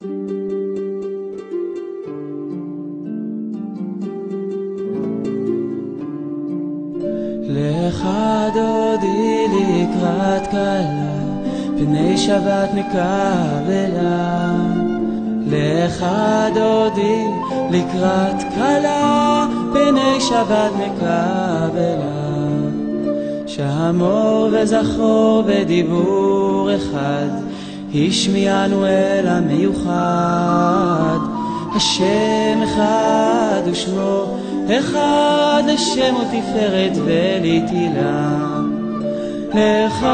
לך דודי לקראת כלה, פני שבת נקבלה. לך דודי לקראת כלה, פני שבת נקבלה. שמור וזכור בדיבור אחד, השמיענו אל המיוחד. השם אחד ושמו אחד, לשם ותפארת ולתהילה. לך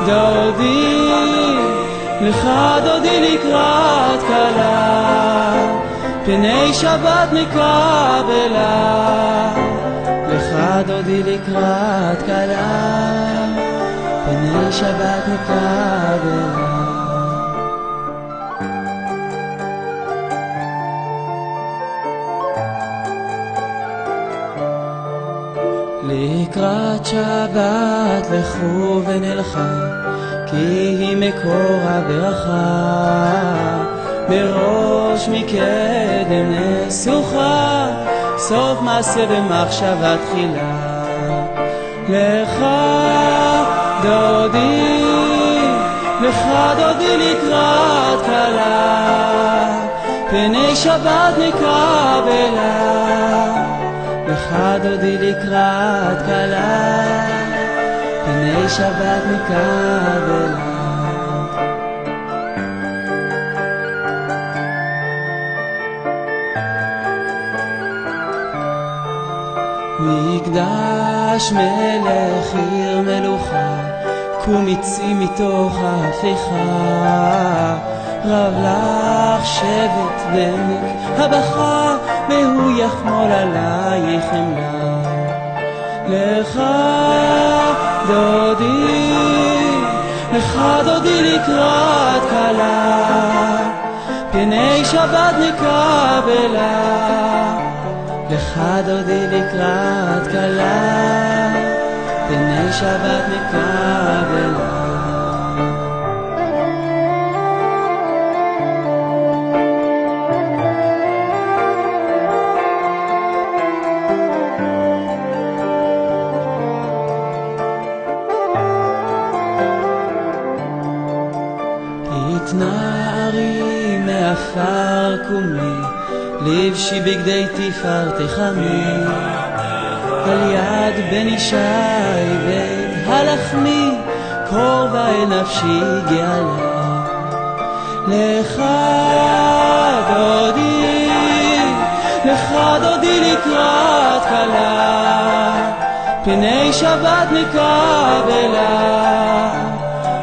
דודי, לך דודי לקראת כלה, פני שבת נקבלה. לך דודי לקראת כלה, פני שבת נקבלה. לקראת שבת לכו ונלכה, כי היא מקור הברכה. מראש מקדם נסוכה, סוף מעשה במחשבה תחילה. לך דודי, לך דודי לקראת כלה, פני שבת נקבלה. לך דודי לקראת כלה, פני שבת נקבלה. מקדש מלך עיר מלוכה, קום יצאי מתוך ההפיכה. רב לך שבט בעמק הבכה, והוא יחמול עלייך חמלה. לך דודי, לך דודי לקראת כלה, פני שבת נקבלה. לך דודי לקראת כלה, פני שבת נקבלה. התנערי מעפר קומי, לבשי בגדי תפארתך עמי. על יד בן ישי בית הלחמי, קורבה אל נפשי גאלה. לך דודי, לך דודי לקראת כלה, פני שבת נקבלה.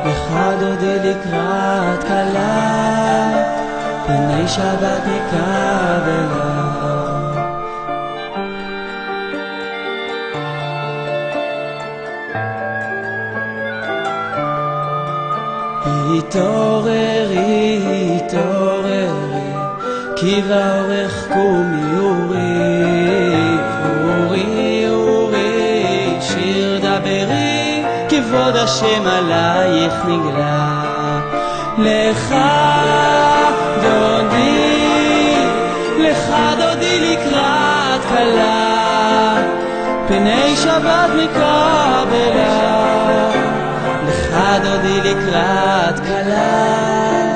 לך דודי לקראת כלה, פני שבת נקבלה. התעוררי, התעוררי, כי באורך קומי אורי. אורי, אורי, שיר דברי, כבוד השם עלייך נגלה. לך דודי, לך דודי לקראת כלה, פני שבת נקבלה. לך דודי לקראת כלה,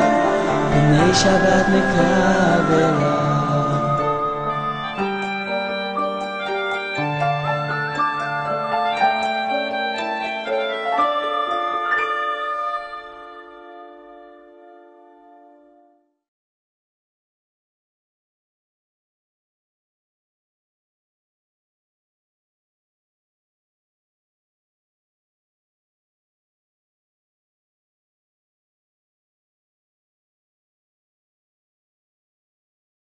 פני שבת נקבלה.